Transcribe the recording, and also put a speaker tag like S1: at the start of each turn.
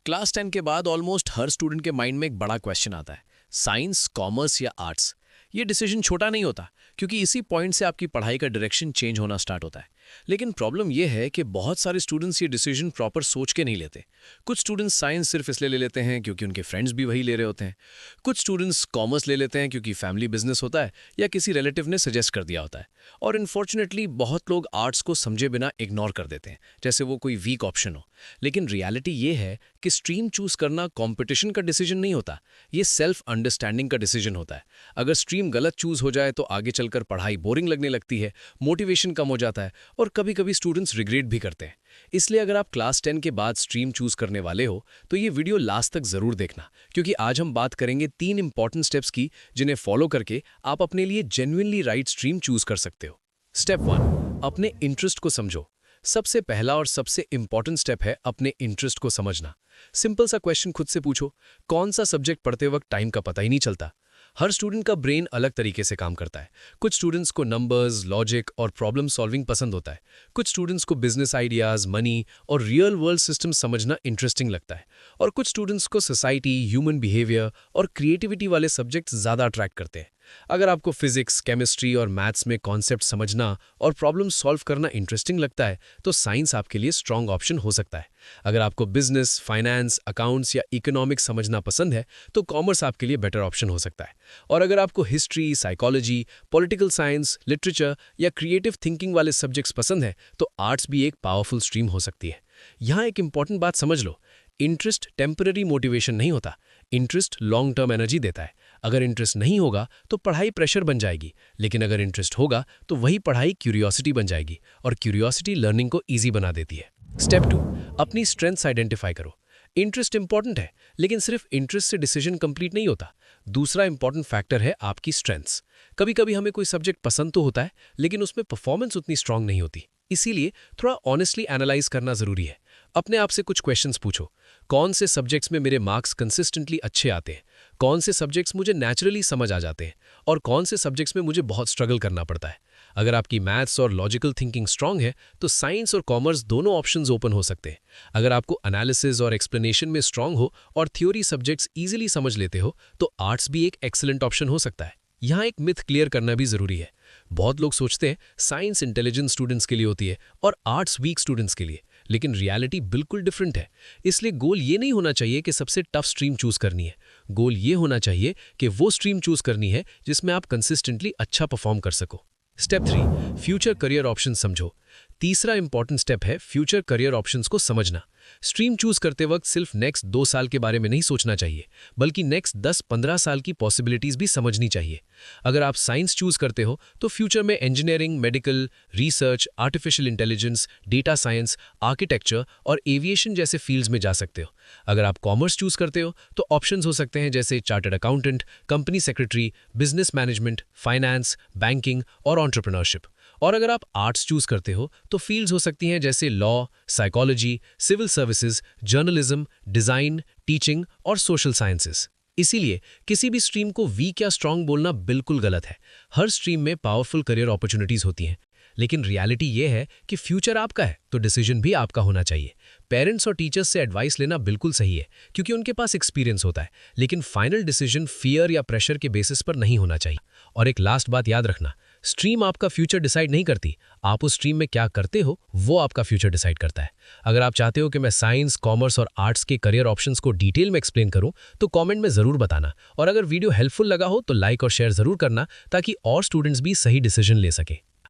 S1: Class 10 के बाद almost हर student के माइंड में एक बड़ा क्वेश्चन आता है, साइंस, कॉमर्स या आर्ट्स। ये डिसीजन छोटा नहीं होता, क्योंकि इसी पॉइंट से आपकी पढ़ाई का डायरेक्शन चेंज होना स्टार्ट होता है। लेकिन प्रॉब्लम यह है कि बहुत सारे स्टूडेंट्स ये डिसीजन प्रॉपर सोच के नहीं लेते। कुछ स्टूडेंट्स साइंस सिर्फ इसलिए ले लेते हैं क्योंकि उनके फ्रेंड्स भी वही ले रहे होते हैं। कुछ स्टूडेंट्स कॉमर्स ले लेते हैं क्योंकि फैमिली बिजनेस होता है या किसी रिलेटिव ने सजेस्ट कर दिया होता है। और इनफॉर्चुनेटली बहुत लोग आर्ट्स को समझे बिना इग्नोर कर देते हैं, जैसे वो कोई वीक ऑप्शन हो। लेकिन रियलिटी ये है कि स्ट्रीम चूज करना कंपटीशन का डिसीजन नहीं होता, ये सेल्फ अंडरस्टैंडिंग का डिसीजन होता है। अगर स्ट्रीम गलत चूज हो जाए तो आगे चलकर पढ़ाई बोरिंग लगने लगती है, मोटिवेशन कम हो जाता है और कभी-कभी स्टूडेंट्स रिग्रेट भी करते हैं। इसलिए अगर आप क्लास 10 के बाद स्ट्रीम चूज करने वाले हो तो ये वीडियो लास्ट तक जरूर देखना, क्योंकि आज हम बात करेंगे 3 इंपॉर्टेंट स्टेप्स की, जिन्हें फॉलो करके आप अपने लिए जेन्युइनली राइट स्ट्रीम चूज कर सकते हो। स्टेप 1, अपने इंटरेस्ट को समझो। सबसे पहला और सबसे इंपॉर्टेंट स्टेप है अपने इंटरेस्ट को समझना। सिंपल सा क्वेश्चन खुद से पूछो, कौन सा सब्जेक्ट पढ़ते वक्त टाइम का पता ही नहीं चलता। हर स्टूडेंट का ब्रेन अलग तरीके से काम करता है। कुछ स्टूडेंट्स को नंबर्स, लॉजिक और प्रॉब्लम सॉल्विंग पसंद होता है। कुछ स्टूडेंट्स को बिजनेस आइडियाज, मनी और रियल वर्ल्ड सिस्टम समझना इंटरेस्टिंग लगता है। और कुछ स्टूडेंट्स को सोसाइटी, ह्यूमन बिहेवियर और क्रिएटिविटी वाले सब्जेक्ट्स ज़्यादा अट्रैक्ट करते हैं। अगर आपको फिजिक्स, केमिस्ट्री और मैथ्स में कॉन्सेप्ट समझना और प्रॉब्लम सॉल्व करना इंटरेस्टिंग लगता है तो साइंस आपके लिए स्ट्रॉन्ग ऑप्शन हो सकता है। अगर आपको बिजनेस, फाइनेंस, अकाउंट्स या इकोनॉमिक्स समझना पसंद है तो कॉमर्स आपके लिए बेटर ऑप्शन हो सकता है। और अगर आपको history, psychology, political science, literature या क्रिएटिव थिंकिंग वाले सब्जेक्ट्स पसंद है तो आर्ट्स भी एक पावरफुल स्ट्रीम हो सकती है। यहाँ एक इंपॉर्टेंट बात समझ लो, इंटरेस्ट टेम्पररी मोटिवेशन नहीं होता, इंटरेस्ट लॉन्ग टर्म एनर्जी देता है। अगर इंटरेस्ट नहीं होगा तो पढ़ाई प्रेशर बन जाएगी, लेकिन अगर इंटरेस्ट होगा तो वही पढ़ाई क्यूरियोसिटी बन जाएगी, और क्यूरियोसिटी लर्निंग को ईजी बना देती है। स्टेप 2, अपनी स्ट्रेंथ्स आइडेंटिफाई करो। इंटरेस्ट इंपॉर्टेंट है, लेकिन सिर्फ इंटरेस्ट से डिसीजन कंप्लीट नहीं होता। दूसरा इंपॉर्टेंट फैक्टर है आपकी स्ट्रेंथ्स। कभी कभी हमें कोई सब्जेक्ट पसंद तो होता है, लेकिन उसमें परफॉर्मेंस उतनी स्ट्रांग नहीं होती। इसीलिए थोड़ा ऑनेस्टली एनालाइज करना जरूरी है। अपने आप से कुछ क्वेश्चंस पूछो, कौन से सब्जेक्ट्स में मेरे मार्क्स कंसिस्टेंटली अच्छे आते हैं, कौन से सब्जेक्ट्स मुझे नेचुरली समझ आ जाते हैं, और कौन से सब्जेक्ट्स में मुझे बहुत स्ट्रगल करना पड़ता है। अगर आपकी मैथ्स और लॉजिकल थिंकिंग स्ट्रांग है तो साइंस और कॉमर्स दोनों ऑप्शंस ओपन हो सकते हैं। अगर आपको एनालिसिस और एक्सप्लेनेशन में स्ट्रांग हो और थ्योरी सब्जेक्ट्स ईजिली समझ लेते हो तो आर्ट्स भी एक एक्सीलेंट ऑप्शन हो सकता है। यहाँ एक मिथ क्लियर करना भी जरूरी है। बहुत लोग सोचते हैं साइंस इंटेलिजेंट स्टूडेंट्स के लिए होती है और आर्ट्स वीक स्टूडेंट्स के लिए, लेकिन रियलिटी बिल्कुल डिफरेंट है। इसलिए गोल ये नहीं होना चाहिए कि सबसे टफ स्ट्रीम चूज करनी है। गोल ये होना चाहिए कि वो स्ट्रीम चूज करनी है जिसमें आप कंसिस्टेंटली अच्छा परफॉर्म कर सको। स्टेप 3, फ्यूचर करियर ऑप्शन समझो। तीसरा इंपॉर्टेंट स्टेप है फ्यूचर करियर ऑप्शंस को समझना। स्ट्रीम चूज करते वक्त सिर्फ नेक्स्ट 2 साल के बारे में नहीं सोचना चाहिए, बल्कि नेक्स्ट 10-15 साल की पॉसिबिलिटीज भी समझनी चाहिए। अगर आप साइंस चूज करते हो तो फ्यूचर में engineering, medical, research, artificial intelligence, data science, architecture और एविएशन जैसे फील्ड्स में जा सकते हो। अगर आप कॉमर्स चूज करते हो तो ऑप्शंस हो सकते हैं जैसे chartered accountant, company secretary, business management, finance, banking और एंटरप्रेन्योरशिप। और अगर आप आर्ट्स चूज करते हो तो फील्ड्स हो सकती हैं जैसे law, psychology, civil services, journalism, design, teaching और सोशल साइंसेस। इसीलिए किसी भी स्ट्रीम को वीक या स्ट्रांग बोलना बिल्कुल गलत है। हर स्ट्रीम में पावरफुल करियर अपॉर्चुनिटीज होती हैं, लेकिन रियलिटी ये है कि फ्यूचर आपका है तो डिसीजन भी आपका होना चाहिए। पेरेंट्स और टीचर्स से एडवाइस लेना बिल्कुल सही है, क्योंकि उनके पास एक्सपीरियंस होता है, लेकिन फाइनल डिसीजन फियर या प्रेशर के बेसिस पर नहीं होना चाहिए। और एक लास्ट बात याद रखना, स्ट्रीम आपका फ्यूचर डिसाइड नहीं करती, आप उस स्ट्रीम में क्या करते हो वो आपका फ्यूचर डिसाइड करता है। अगर आप चाहते हो कि मैं साइंस, कॉमर्स और आर्ट्स के करियर ऑप्शंस को डिटेल में एक्सप्लेन करूं तो कमेंट में जरूर बताना। और अगर वीडियो हेल्पफुल लगा हो तो लाइक और शेयर जरूर करना, ताकि और स्टूडेंट्स भी सही डिसीजन ले सकें।